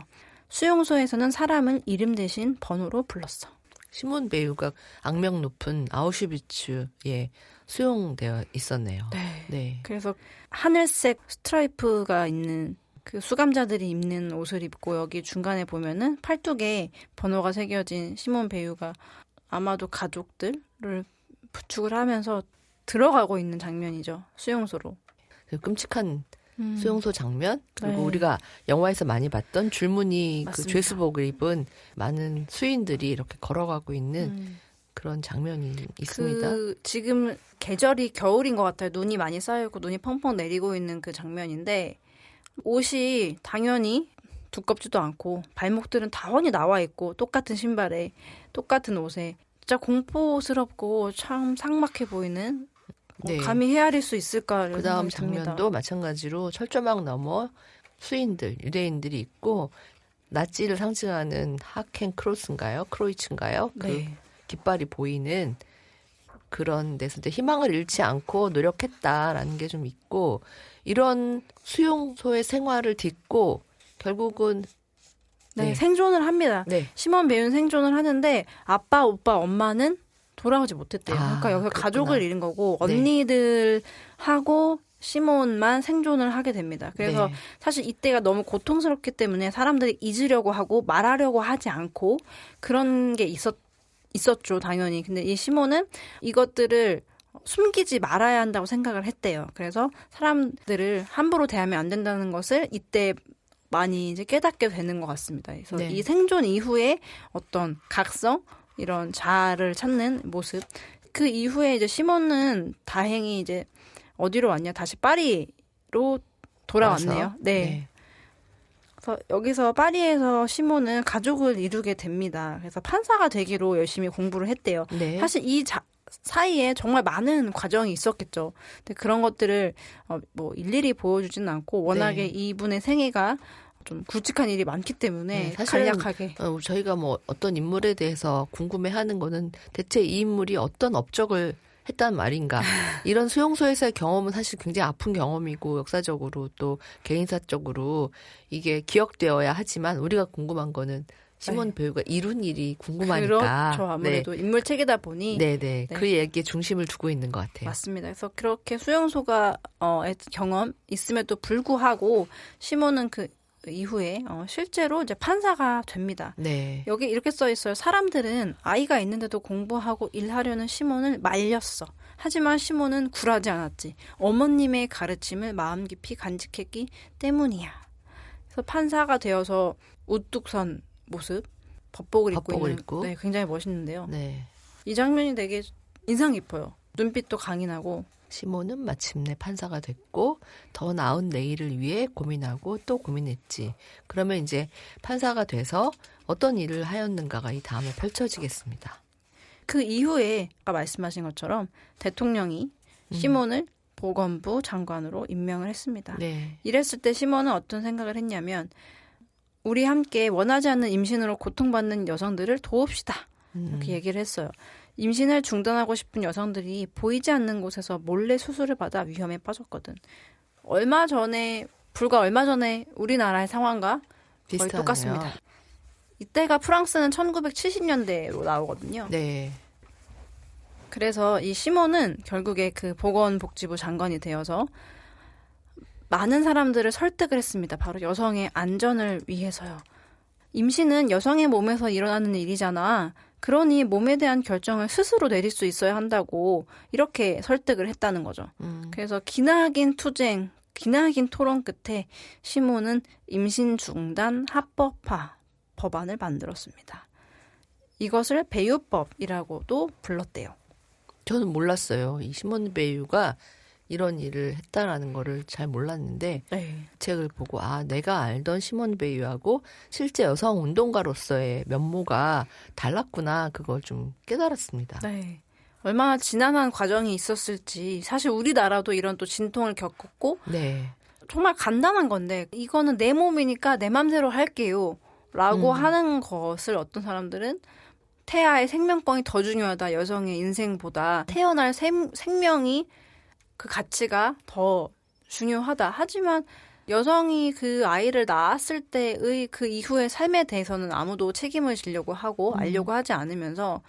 수용소에서는 사람을 이름 대신 번호로 불렀어.
시몬 베유가 악명 높은 아우슈비츠에 수용되어 있었네요.
네.
네.
그래서 하늘색 스트라이프가 있는 그 수감자들이 입는 옷을 입고 여기 중간에 보면은 팔뚝에 번호가 새겨진 시몬 베유가 아마도 가족들을 부축을 하면서 들어가고 있는 장면이죠. 수용소로.
그 끔찍한 수용소 장면 그리고
네.
우리가 영화에서 많이 봤던 줄무늬 그
맞습니다.
죄수복을 입은 많은 수인들이 이렇게 걸어가고 있는 그런 장면이 있습니다.
지금 계절이 겨울인 것 같아요. 눈이 많이 쌓여있고 눈이 펑펑 내리고 있는 그 장면인데 옷이 당연히 두껍지도 않고 발목들은 다 훤히 나와 있고 똑같은 신발에 똑같은 옷에 진짜 공포스럽고 참 삭막해 보이는
네.
감히 헤아릴 수 있을까
그 다음
생각이
장면도
듭니다.
마찬가지로 철조망 너머 수인들, 유대인들이 있고 나치를 상징하는 하켄 크로스인가요? 크로이츠인가요? 그
네.
깃발이 보이는 그런 데서 이제 희망을 잃지 않고 노력했다라는 게 좀 있고 이런 수용소의 생활을 딛고 결국은
네,
네.
생존을 합니다.
네.
시몬 배우는 생존을 하는데 아빠, 오빠, 엄마는 돌아오지 못했대요.
아,
그러니까 여기서
그랬구나.
가족을 잃은 거고
네.
언니들하고 시몬만 생존을 하게 됩니다. 그래서
네.
사실 이때가 너무 고통스럽기 때문에 사람들이 잊으려고 하고 말하려고 하지 않고 그런 게 있었죠, 당연히. 근데 이 시몬은 이것들을 숨기지 말아야 한다고 생각을 했대요. 그래서 사람들을 함부로 대하면 안 된다는 것을 이때 많이 이제 깨닫게 되는 것 같습니다. 그래서
네.
이 생존 이후에 어떤 각성, 이런 자아를 찾는 모습. 그 이후에 이제 시몬은 다행히 이제 어디로 왔냐? 다시 파리로 돌아왔네요.
와서,
네. 그래서 여기서 파리에서 시몬은 가족을 이루게 됩니다. 그래서 판사가 되기로 열심히 공부를 했대요.
네.
사실 이 사이에 정말 많은 과정이 있었겠죠. 근데 그런 것들을 뭐 일일이 보여주지는 않고 워낙에
네.
이분의 생애가 좀 굵직한 일이 많기 때문에
네, 사실은
간략하게
저희가 뭐 어떤 인물에 대해서 궁금해하는 거는 대체 이 인물이 어떤 업적을 했단 말인가. 이런 수용소에서의 경험은 사실 굉장히 아픈 경험이고 역사적으로 또 개인사적으로 이게 기억되어야 하지만 우리가 궁금한 거는 시몬
네.
배우가 이룬 일이 궁금하니까.
그렇죠. 아무래도 인물책이다 보니
네네.
네.
그 얘기에 중심을 두고 있는 것 같아요.
맞습니다. 그래서 그렇게 수용소가 경험 있음에도 불구하고 시몬은 그 이후에 실제로 이제 판사가 됩니다.
네.
여기 이렇게 써 있어요. 사람들은 아이가 있는데도 공부하고 일하려는 시몬을 말렸어. 하지만 시몬은 굴하지 않았지. 어머님의 가르침을 마음 깊이 간직했기 때문이야. 그래서 판사가 되어서 우뚝 선 모습, 법복을 입고 있는 네, 굉장히 멋있는데요.
네.
이 장면이 되게 인상 깊어요. 눈빛도 강인하고.
시몬은 마침내 판사가 됐고 더 나은 내일을 위해 고민하고 또 고민했지. 그러면 이제 판사가 돼서 어떤 일을 하였는가가 이 다음에 펼쳐지겠습니다.
그 이후에 아까 말씀하신 것처럼 대통령이 시몬을 보건부 장관으로 임명을 했습니다.
네.
이랬을 때 시몬은 어떤 생각을 했냐면 우리 함께 원하지 않는 임신으로 고통받는 여성들을 도웁시다. 이렇게 얘기를 했어요. 임신을 중단하고 싶은 여성들이 보이지 않는 곳에서 몰래 수술을 받아 위험에 빠졌거든. 불과 얼마 전에 우리나라의 상황과 거의
비슷하네요.
똑같습니다. 이때가 프랑스는 1970년대로 나오거든요.
네.
그래서 이 시몬은 결국에 그 보건복지부 장관이 되어서 많은 사람들을 설득을 했습니다. 바로 여성의 안전을 위해서요. 임신은 여성의 몸에서 일어나는 일이잖아. 그러니 몸에 대한 결정을 스스로 내릴 수 있어야 한다고 이렇게 설득을 했다는 거죠. 그래서 기나긴 투쟁, 기나긴 토론 끝에 시몬은 임신 중단 합법화 법안을 만들었습니다. 이것을 배유법이라고도 불렀대요.
저는 몰랐어요. 이 시몬 베유가 이런 일을 했다라는 거를 잘 몰랐는데
네.
책을 보고 내가 알던 시몬 베유하고 실제 여성 운동가로서의 면모가 달랐구나 그걸 좀 깨달았습니다.
네. 얼마나 지난한 과정이 있었을지 사실 우리나라도 이런 또 진통을 겪었고
네.
정말 간단한 건데 이거는 내 몸이니까 내 맘대로 할게요 라고 하는 것을 어떤 사람들은 태아의 생명권이 더 중요하다. 여성의 인생보다 태어날 생명이 그 가치가 더 중요하다. 하지만 여성이 그 아이를 낳았을 때의 그 이후의 삶에 대해서는 아무도 책임을 지려고 하고 알려고 하지 않으면서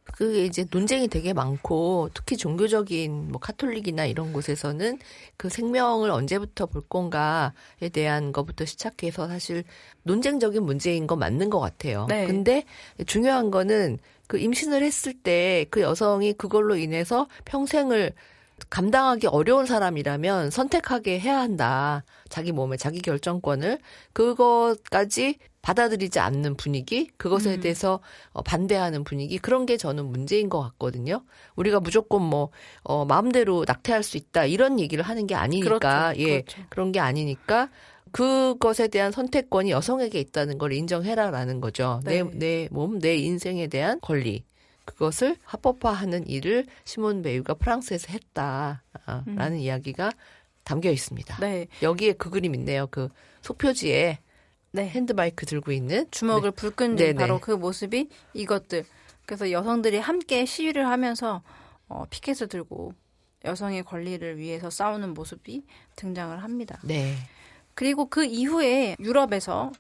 그게 이제 논쟁이 되게 많고 특히 종교적인 뭐 카톨릭이나 이런 곳에서는 그 생명을 언제부터 볼 건가에 대한 것부터 시작해서 사실 논쟁적인 문제인 건 맞는 것 같아요.
네.
근데 중요한 거는 그 임신을 했을 때 그 여성이 그걸로 인해서 평생을 감당하기 어려운 사람이라면 선택하게 해야 한다. 자기 몸에 자기 결정권을 그것까지 받아들이지 않는 분위기, 그것에 대해서 반대하는 분위기, 그런 게 저는 문제인 것 같거든요. 우리가 무조건 뭐 마음대로 낙태할 수 있다 이런 얘기를 하는 게 아니니까,
그렇죠.
예,
그렇죠.
그런 게 아니니까 그것에 대한 선택권이 여성에게 있다는 걸 인정해라라는 거죠.
네.
내 몸, 내 인생에 대한 권리. 그것을 합법화하는 일을 시몬 베일가 프랑스에서 했다라는 이야기가 담겨 있습니다.
네.
여기에 그 그림 있네요. 그 소표지에
네.
핸드마이크 들고 있는
주먹을
네.
불끈 쥔
네네.
바로 그 모습이 이것들. 그래서 여성들이 함께 시위를 하면서 피켓을 들고 여성의 권리를 위해서 싸우는 모습이 등장을 합니다.
네.
그리고 그 이후에 유럽에서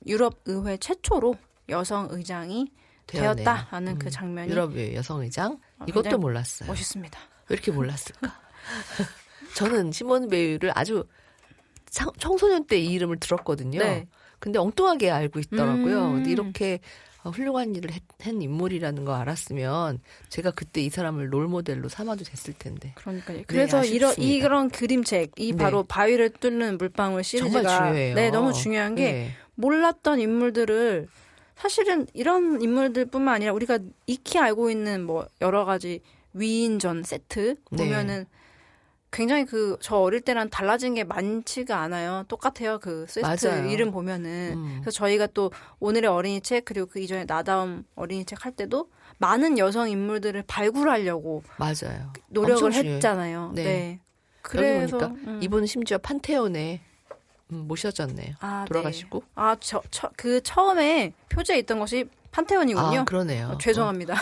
유럽 의회 최초로 여성 의장이 되었다라는 그 장면이
유럽의 여성의장 이것도
굉장히
몰랐어요.
멋있습니다.
왜 이렇게 몰랐을까? 저는 시몬 베일을 아주 청소년 때 이 이름을 들었거든요.
네.
근데 엉뚱하게 알고 있더라고요. 근데 이렇게 훌륭한 일을 한 인물이라는 거 알았으면 제가 그때 이 사람을 롤모델로 삼아도 됐을 텐데.
그러니까요. 그래서
아쉽습니다.
이런 그림책, 이 바로
네.
바위를 뚫는 물방울 시리즈가
정말 중요해요.
네, 너무 중요한 게
네.
몰랐던 인물들을 사실은 이런 인물들뿐만 아니라 우리가 익히 알고 있는 뭐 여러 가지 위인전 세트 보면은 굉장히 저 어릴 때랑 달라진 게 많지가 않아요. 똑같아요. 그 세트
맞아요.
이름 보면은. 그래서 저희가 또 오늘의 어린이 책 그리고 그 이전에 나다움 어린이 책 할 때도 많은 여성 인물들을 발굴하려고
맞아요.
노력을
엄청 중요해요.
했잖아요.
네.
네.
여기
그래서
보니까 이분은 심지어 판테온에 모셔졌네요. 돌아가시고.
네. 그 처음에 표지에 있던 것이 판테온이군요.
아, 그러네요.
죄송합니다.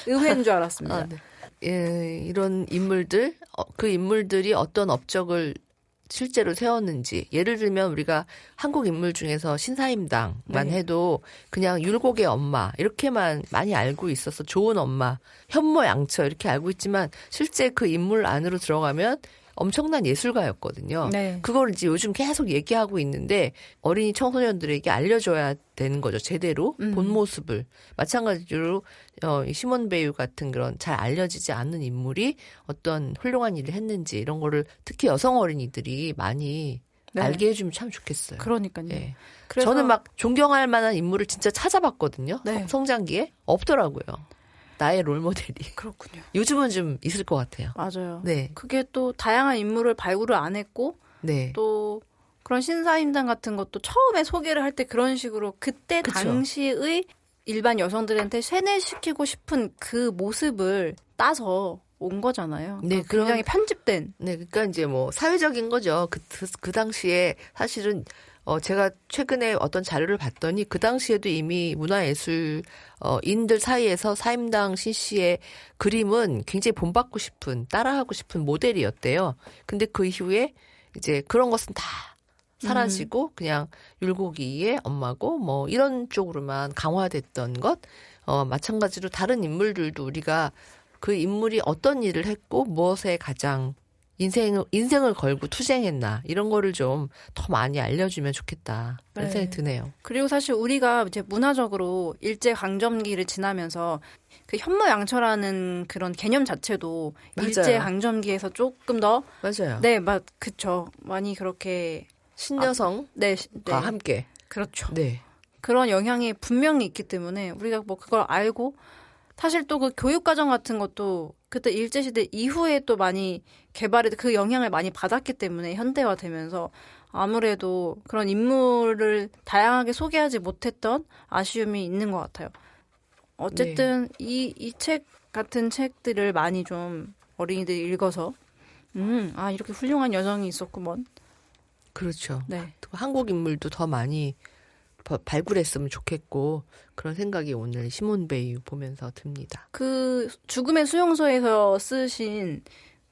의회인 줄 알았습니다.
아, 네. 예, 이런 인물들, 그 인물들이 어떤 업적을 실제로 세웠는지. 예를 들면 우리가 한국 인물 중에서 신사임당만
네.
해도 그냥 율곡의 엄마 이렇게만 많이 알고 있어서 좋은 엄마, 현모양처 이렇게 알고 있지만 실제 그 인물 안으로 들어가면 엄청난 예술가였거든요.
네.
그걸 이제 요즘 계속 얘기하고 있는데 어린이 청소년들에게 알려줘야 되는 거죠. 제대로 본 모습을. 마찬가지로 이 시몬 베일 같은 그런 잘 알려지지 않는 인물이 어떤 훌륭한 일을 했는지 이런 거를 특히 여성 어린이들이 많이
네.
알게 해주면 참 좋겠어요.
그러니까요.
예.
그래서
저는 막 존경할 만한 인물을 진짜 찾아봤거든요.
네.
성장기에 없더라고요. 나의 롤모델이.
그렇군요.
요즘은 좀 있을 것 같아요.
맞아요.
네.
그게 또 다양한 인물을 발굴을 안 했고
네.
또 그런 신사임당 같은 것도 처음에 소개를 할 때 그런 식으로 그때
그쵸.
당시의 일반 여성들한테 세뇌시키고 싶은 그 모습을 따서 온 거잖아요.
네,
굉장히 편집된.
네, 그러니까 이제 뭐 사회적인 거죠. 그 당시에 사실은 제가 최근에 어떤 자료를 봤더니 그 당시에도 이미 문화예술인들 사이에서 사임당 신씨의 그림은 굉장히 본받고 싶은, 따라하고 싶은 모델이었대요. 근데 그 이후에 이제 그런 것은 다 사라지고 그냥 율곡이의 엄마고 뭐 이런 쪽으로만 강화됐던 것. 마찬가지로 다른 인물들도 우리가 그 인물이 어떤 일을 했고 무엇에 가장 인생을 걸고 투쟁했나 이런 거를 좀 더 많이 알려주면 좋겠다 그런
네.
생각이 드네요.
그리고 사실 우리가 이제 문화적으로 일제 강점기를 지나면서 그 현모양처라는 그런 개념 자체도
맞아요.
일제 강점기에서 조금 더
맞아요.
네, 그쵸. 많이 그렇게
신여성과
네,
함께.
그렇죠.
네.
그런 영향이 분명히 있기 때문에 우리가 뭐 그걸 알고 사실 또 그 교육과정 같은 것도 그때 일제시대 이후에 또 많이 그 영향을 많이 받았기 때문에 현대화되면서 아무래도 그런 인물을 다양하게 소개하지 못했던 아쉬움이 있는 것 같아요. 어쨌든 이 책 같은 책들을 많이 좀 어린이들이 읽어서 이렇게 훌륭한 여성이 있었구먼.
그렇죠.
네.
한국 인물도 더 많이 발굴했으면 좋겠고 그런 생각이 오늘 시몬 베일 보면서 듭니다.
그 죽음의 수용소에서 쓰신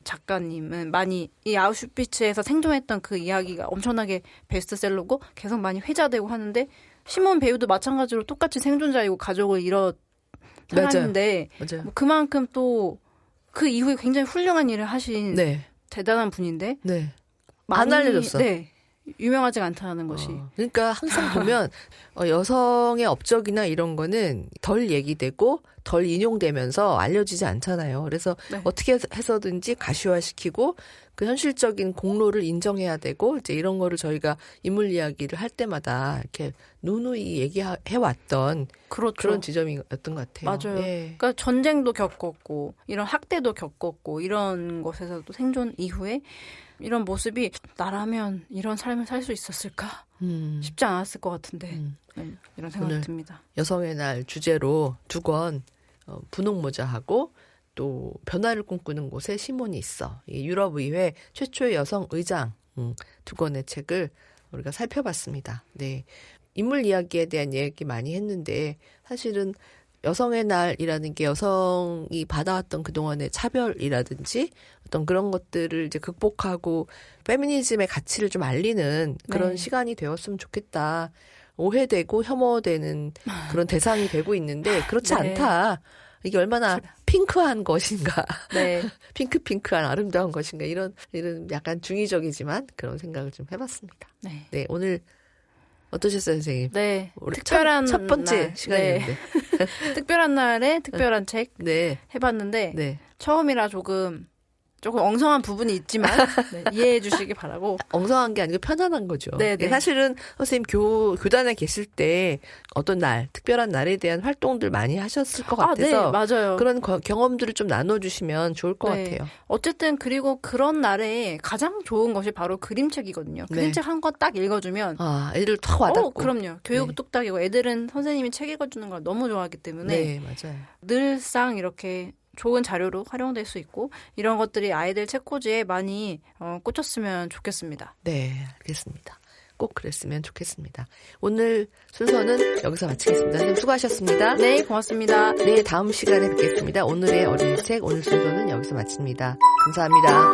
작가님은 많이 이 아우슈비츠에서 생존했던 그 이야기가 엄청나게 베스트셀러고 계속 많이 회자되고 하는데 시몬 베일도 마찬가지로 똑같이 생존자이고 가족을 잃어 살았는데
맞아요.
뭐 그만큼 또 그 이후에 굉장히 훌륭한 일을 하신
네.
대단한 분인데
네. 안 알려졌어.
네. 유명하지가 않다는 것이.
그러니까 항상 보면 여성의 업적이나 이런 거는 덜 얘기되고 덜 인용되면서 알려지지 않잖아요. 그래서
네.
어떻게 해서든지 가시화시키고 그 현실적인 공로를 인정해야 되고 이제 이런 거를 저희가 인물 이야기를 할 때마다 이렇게 누누이 얘기해왔던
그렇죠.
그런 지점이었던 것 같아요.
맞아요.
예.
그러니까 전쟁도 겪었고 이런 학대도 겪었고 이런 것에서도 생존 이후에 이런 모습이 나라면 이런 삶을 살 수 있었을까? 쉽지 않았을 것 같은데 이런 생각이 듭니다.
여성의 날 주제로 두 권 분홍모자하고 또 변화를 꿈꾸는 곳에 시몬이 있어. 유럽의회 최초의 여성 의장 두 권의 책을 우리가 살펴봤습니다. 네, 인물 이야기에 대한 얘기 많이 했는데 사실은 여성의 날이라는 게 여성이 받아왔던 그동안의 차별이라든지 어떤 그런 것들을 이제 극복하고 페미니즘의 가치를 좀 알리는 그런
네.
시간이 되었으면 좋겠다. 오해되고 혐오되는 그런 대상이 되고 있는데 그렇지
네.
않다. 이게 얼마나 핑크한 것인가.
네.
핑크한 아름다운 것인가. 이런 약간 중의적이지만 그런 생각을 좀 해봤습니다.
네.
네, 오늘 어떠셨어요, 선생님?
네.
우리
특별한
첫 번째
날.
시간이었는데.
네. 특별한 날에 특별한 책
네.
해봤는데
네.
처음이라 조금 엉성한 부분이 있지만 네, 이해해 주시기 바라고.
엉성한 게 아니고 편안한 거죠.
네, 네.
사실은 선생님 교단에 계실 때 어떤 날, 특별한 날에 대한 활동들 많이 하셨을 것 같아서
네, 맞아요.
그런 경험들을 좀 나눠주시면 좋을 것
네.
같아요.
어쨌든 그리고 그런 날에 가장 좋은 것이 바로 그림책이거든요.
네.
그림책 한 권 딱 읽어주면
애들 탁 와닿고.
그럼요. 교육
네.
뚝딱이고 애들은 선생님이 책 읽어주는 걸 너무 좋아하기 때문에
네, 맞아요.
늘상 이렇게 좋은 자료로 활용될 수 있고 이런 것들이 아이들 책꽂이에 많이 꽂혔으면 좋겠습니다.
네, 알겠습니다. 꼭 그랬으면 좋겠습니다. 오늘 순서는 여기서 마치겠습니다. 선생님 수고하셨습니다.
네, 고맙습니다.
네, 다음 시간에 뵙겠습니다. 오늘의 어린이책 오늘 순서는 여기서 마칩니다. 감사합니다.